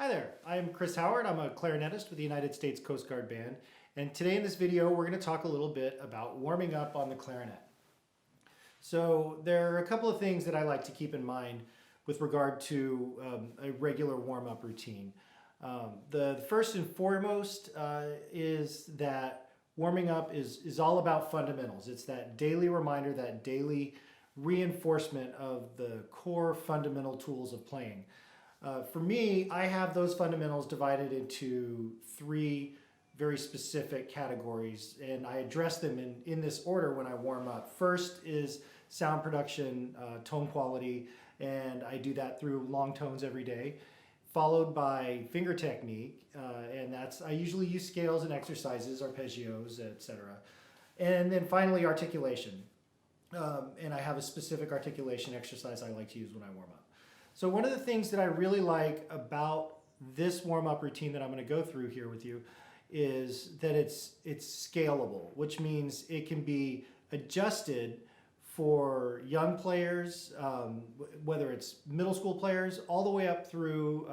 Hi there, I'm Chris Howard. I'm a clarinetist with the United States Coast Guard Band, and today in this video we're going to talk a little bit about warming up on the clarinet. So there are a couple of things that I like to keep in mind with regard to a regular warm-up routine. The first and foremost is that warming up is all about fundamentals. It's that daily reminder, that daily reinforcement of the core fundamental tools of playing. For me, I have those fundamentals divided into three very specific categories, and I address them in this order when I warm up. First is sound production, tone quality, and I do that through long tones every day, followed by finger technique, and I usually use scales and exercises, arpeggios, etc. And then finally articulation, and I have a specific articulation exercise I like to use when I warm up. So one of the things that I really like about this warm-up routine that I'm going to go through here with you is that it's scalable, which means it can be adjusted for young players, whether it's middle school players, all the way up through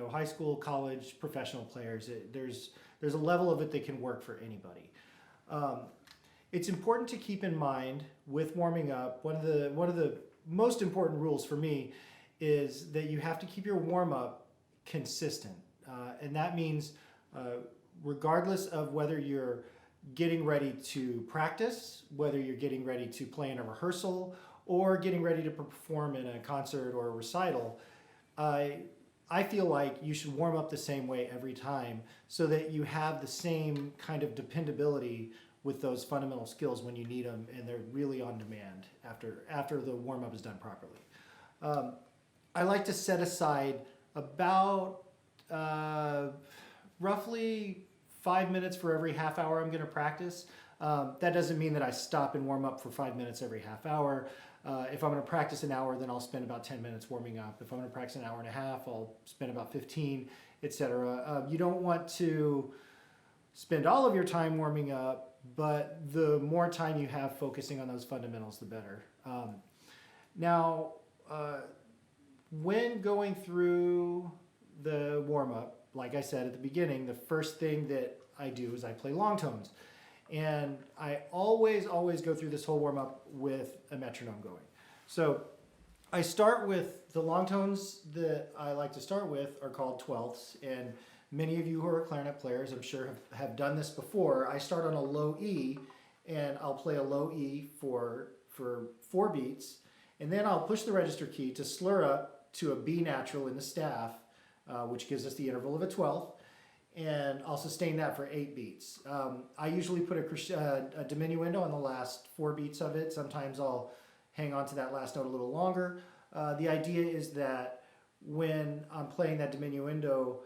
high school, college, professional players. There's a level of it that can work for anybody. It's important to keep in mind with warming up, one of the most important rules for me is that you have to keep your warm-up consistent. And that means regardless of whether you're getting ready to practice, whether you're getting ready to play in a rehearsal, or getting ready to perform in a concert or a recital, I feel like you should warm up the same way every time so that you have the same kind of dependability with those fundamental skills when you need them and they're really on demand after the warm-up is done properly. I like to set aside about roughly 5 minutes for every half hour I'm going to practice. That doesn't mean that I stop and warm up for 5 minutes every half hour. If I'm going to practice an hour, then I'll spend about 10 minutes warming up. If I'm going to practice an hour and a half, I'll spend about 15, etc. You don't want to spend all of your time warming up, but the more time you have focusing on those fundamentals, the better. When going through the warm-up, like I said at the beginning, the first thing that I do is I play long tones. And I always go through this whole warm-up with a metronome going. So I start with the long tones that I like to start with are called twelfths. And many of you who are clarinet players, I'm sure, have done this before. I start on a low E, and I'll play a low E for 4 beats. And then I'll push the register key to slur up to a B natural in the staff, which gives us the interval of a 12th, and I'll sustain that for 8 beats. I usually put a diminuendo on the last 4 beats of it. Sometimes I'll hang on to that last note a little longer. The idea is that when I'm playing that diminuendo,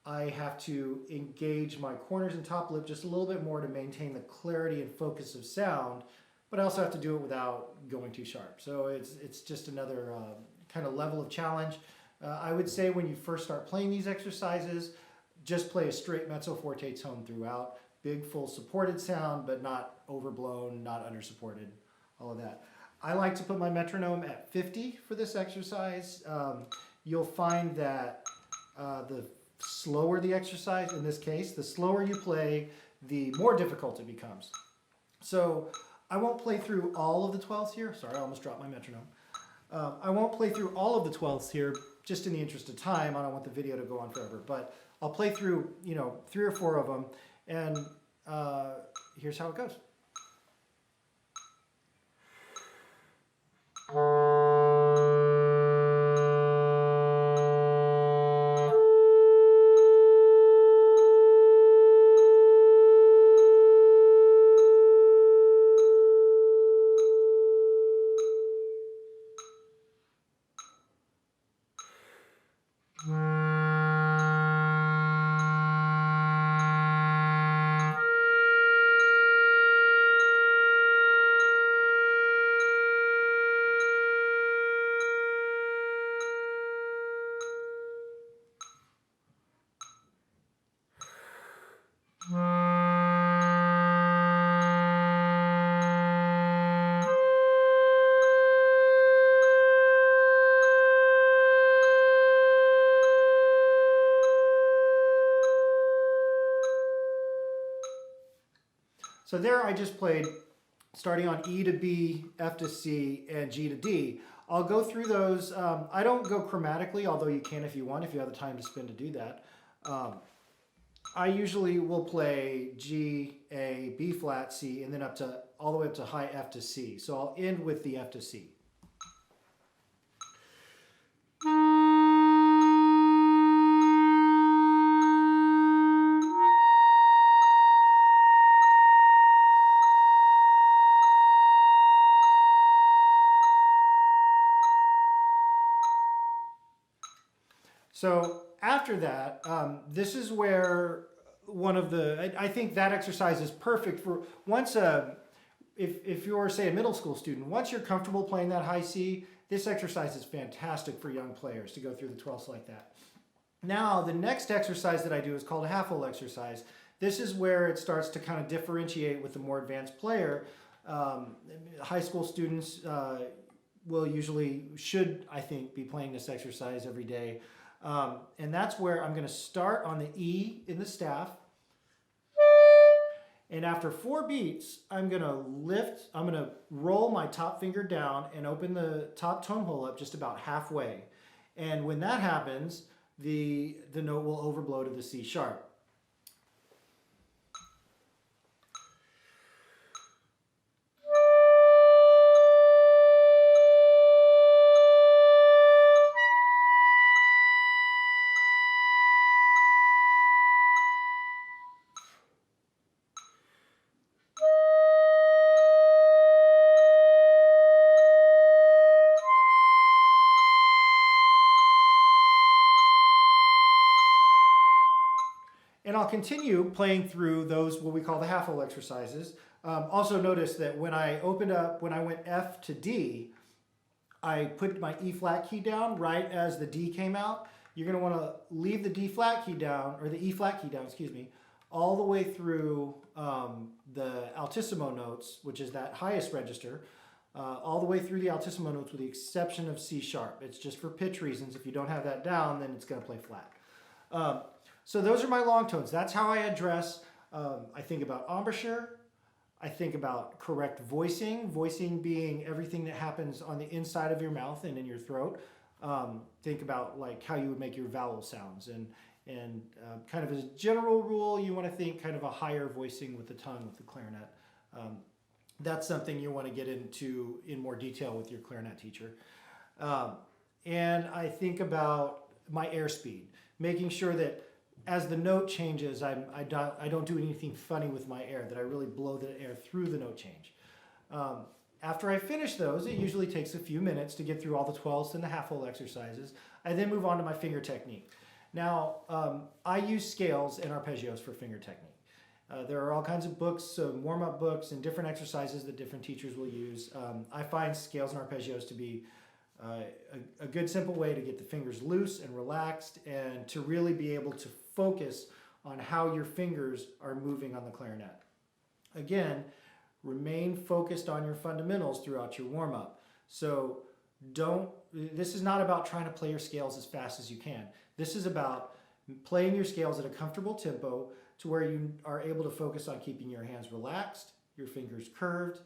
I have to engage my corners and top lip just a little bit more to maintain the clarity and focus of sound, but I also have to do it without going too sharp. So it's just another kind of level of challenge. I would say when you first start playing these exercises, just play a straight mezzo forte tone throughout. Big, full supported sound, but not overblown, not under-supported, all of that. I like to put my metronome at 50 for this exercise. You'll find that the slower the exercise, in this case, the slower you play, the more difficult it becomes. So I won't play through all of the 12ths here. Sorry, I almost dropped my metronome. I won't play through all of the 12ths here, just in the interest of time. I don't want the video to go on forever, but I'll play through, 3 or 4 of them, and here's how it goes. So there I just played starting on E to B, F to C, and G to D. I'll go through those. I don't go chromatically, although you can if you want, if you have the time to spend to do that. I usually will play G, A, B flat, C, and then up to all the way up to high F to C. So I'll end with the F to C. So after that, this is where one of the, I think that exercise is perfect for once, if you're, say, a middle school student, once you're comfortable playing that high C, this exercise is fantastic for young players to go through the 12ths like that. Now, the next exercise that I do is called a half-hole exercise. This is where it starts to kind of differentiate with the more advanced player. High school students should, I think, be playing this exercise every day. And that's where I'm going to start on the E in the staff. And after 4 beats, I'm going to roll my top finger down and open the top tone hole up just about halfway. And when that happens, the note will overblow to the C sharp. And I'll continue playing through those, what we call the half-hole exercises. Also notice that when I went F to D, I put my E flat key down right as the D came out. You're going to want to leave the D flat key down, or the E flat key down, excuse me, all the way through the altissimo notes, which is that highest register, all the way through the altissimo notes with the exception of C sharp. It's just for pitch reasons. If you don't have that down, then it's going to play flat. So those are my long tones. That's how I address, I think about embouchure, I think about correct voicing, voicing being everything that happens on the inside of your mouth and in your throat. Think about like how you would make your vowel sounds, and kind of as a general rule, you want to think kind of a higher voicing with the tongue with the clarinet. That's something you want to get into in more detail with your clarinet teacher. And I think about my airspeed, making sure that as the note changes, I don't do anything funny with my air, that I really blow the air through the note change. After I finish those, it usually takes a few minutes to get through all the 12ths and the half-hole exercises. I then move on to my finger technique. Now, I use scales and arpeggios for finger technique. There are all kinds of books, warm-up books, and different exercises that different teachers will use. I find scales and arpeggios to be a good simple way to get the fingers loose and relaxed, and to really be able to focus on how your fingers are moving on the clarinet. Again, remain focused on your fundamentals throughout your warm-up. So this is not about trying to play your scales as fast as you can. This is about playing your scales at a comfortable tempo to where you are able to focus on keeping your hands relaxed, your fingers curved,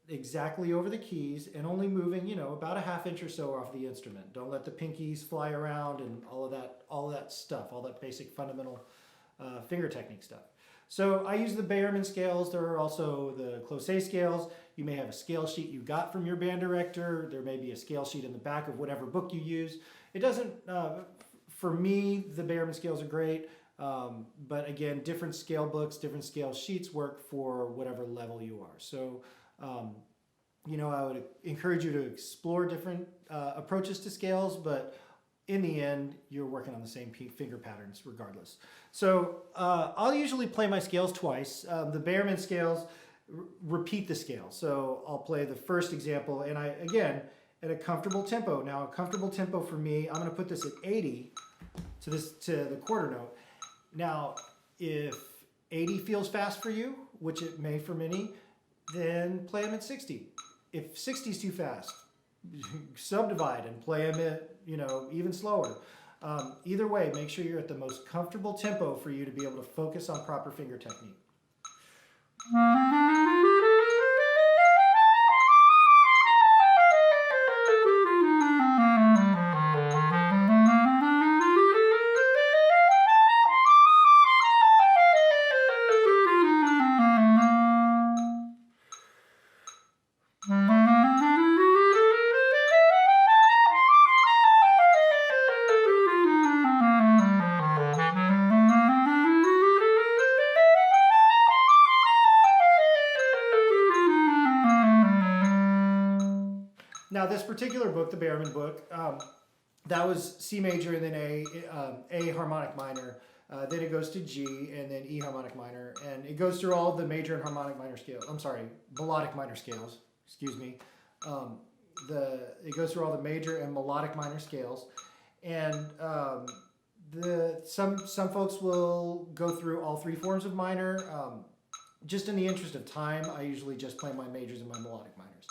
exactly over the keys, and only moving, about a ½ inch or so off the instrument. Don't let the pinkies fly around and all of that stuff, all that basic fundamental finger technique stuff. So I use the Bayerman scales. There are also the Closet scales. You may have a scale sheet you got from your band director. There may be a scale sheet in the back of whatever book you use. It doesn't, for me, the Bayerman scales are great. But again, different scale books, different scale sheets work for whatever level you are. So, I would encourage you to explore different approaches to scales, but in the end, you're working on the same finger patterns regardless. So I'll usually play my scales twice. The Bayerman scales repeat the scale. So I'll play the first example, and again, at a comfortable tempo. Now, a comfortable tempo for me, I'm going to put this at 80 to the quarter note. Now, if 80 feels fast for you, which it may for many, then play them at 60. If 60 is too fast, subdivide and play them at, even slower. Either way, make sure you're at the most comfortable tempo for you to be able to focus on proper finger technique. Now, this particular book, the Behrman book, that was C major and then A harmonic minor. Then it goes to G and then E harmonic minor. And it goes through all of the major and harmonic minor scales. I'm sorry, melodic minor scales. Excuse me. It goes through all the major and melodic minor scales. And some folks will go through all three forms of minor. Just in the interest of time, I usually just play my majors and my melodic minors.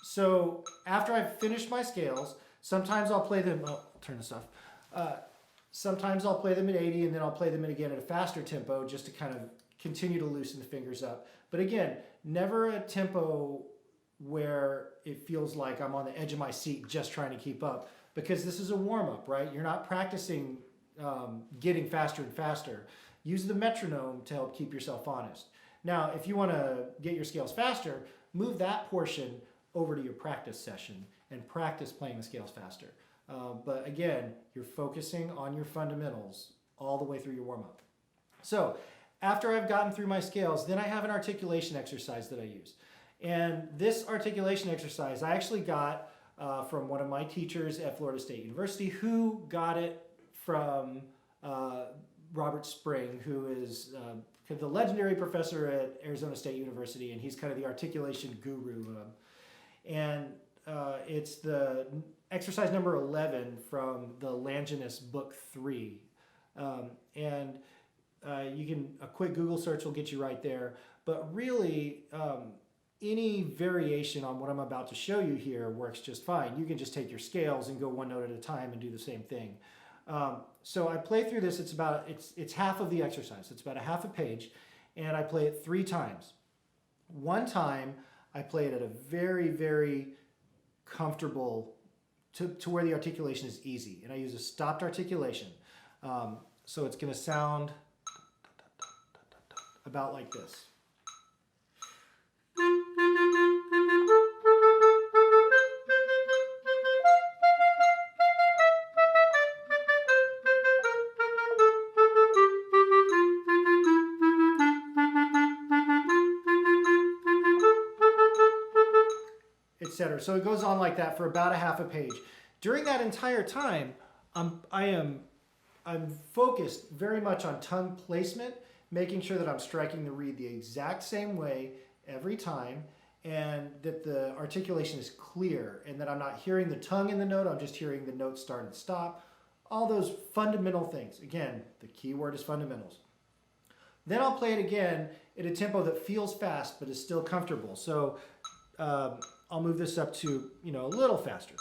So after I've finished my scales, sometimes I'll play them, I'll turn this off. Sometimes I'll play them at 80 and then I'll play them again at a faster tempo just to kind of continue to loosen the fingers up. But again, never a tempo where it feels like I'm on the edge of my seat just trying to keep up, because this is a warm-up, right? You're not practicing getting faster and faster. Use the metronome to help keep yourself honest. Now, if you want to get your scales faster, move that portion over to your practice session and practice playing the scales faster. But again, you're focusing on your fundamentals all the way through your warm-up. So after I've gotten through my scales, then I have an articulation exercise that I use. And this articulation exercise I actually got from one of my teachers at Florida State University, who got it from Robert Spring, who is the legendary professor at Arizona State University, and he's kind of the articulation guru. It's the exercise number 11 from the Longinus book 3. You can, a quick Google search will get you right there. But really, any variation on what I'm about to show you here works just fine. You can just take your scales and go one note at a time and do the same thing. So I play through this. It's half of the exercise. It's about a half a page, and I play it 3 times. One time, I play it at a very, very comfortable, to where the articulation is easy. And I use a stopped articulation. So it's going to sound about like this. Etc. So it goes on like that for about a half a page. During that entire time, I'm focused very much on tongue placement, making sure that I'm striking the reed the exact same way every time, and that the articulation is clear, and that I'm not hearing the tongue in the note, I'm just hearing the note start and stop. All those fundamental things. Again, the key word is fundamentals. Then I'll play it again at a tempo that feels fast but is still comfortable. So I'll move this up to, a little faster.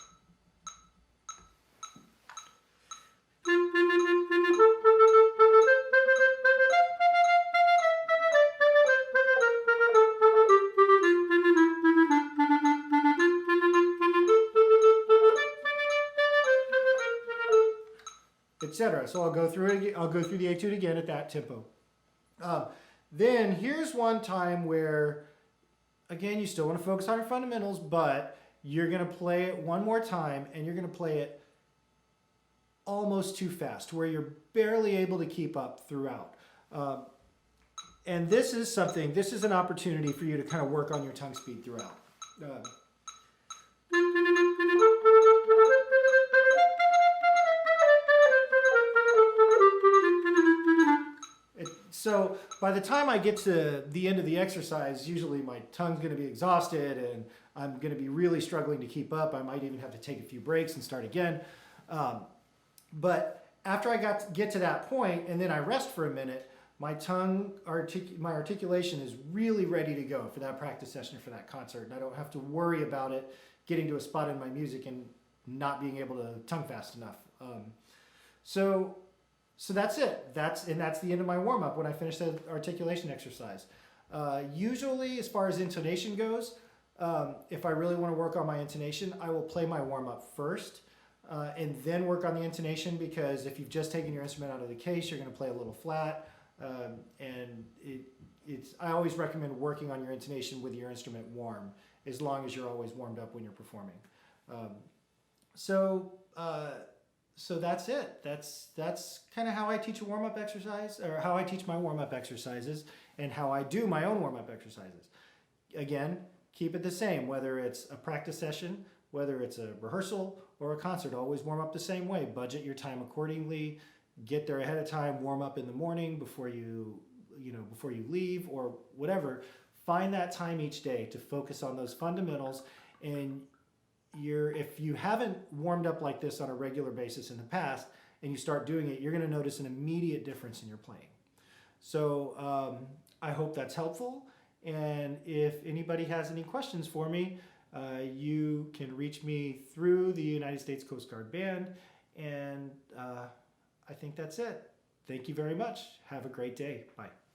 Etc. So I'll go through it. I'll go through the etude again at that tempo. Then here's one time where, again, you still want to focus on your fundamentals, but you're going to play it one more time, and you're going to play it almost too fast, where you're barely able to keep up throughout. And this is an opportunity for you to kind of work on your tongue speed throughout. So by the time I get to the end of the exercise, usually my tongue's going to be exhausted and I'm going to be really struggling to keep up. I might even have to take a few breaks and start again. But after I get to that point and then I rest for a minute, my articulation is really ready to go for that practice session or for that concert. And I don't have to worry about it getting to a spot in my music and not being able to tongue fast enough. So So that's it. That's the end of my warm-up when I finish the articulation exercise. Usually, as far as intonation goes, if I really want to work on my intonation, I will play my warm-up first and then work on the intonation, because if you've just taken your instrument out of the case, you're going to play a little flat. I always recommend working on your intonation with your instrument warm, as long as you're always warmed up when you're performing. So that's it. That's kind of how I teach a warm-up exercise, or how I teach my warm-up exercises, and how I do my own warm-up exercises. Again, keep it the same, whether it's a practice session, whether it's a rehearsal or a concert. Always warm up the same way. Budget your time accordingly. Get there ahead of time. Warm up in the morning before you leave, or whatever. Find that time each day to focus on those fundamentals. And if you haven't warmed up like this on a regular basis in the past, and you start doing it, you're going to notice an immediate difference in your playing. So I hope that's helpful. And if anybody has any questions for me, you can reach me through the United States Coast Guard Band. And I think that's it. Thank you very much. Have a great day. Bye.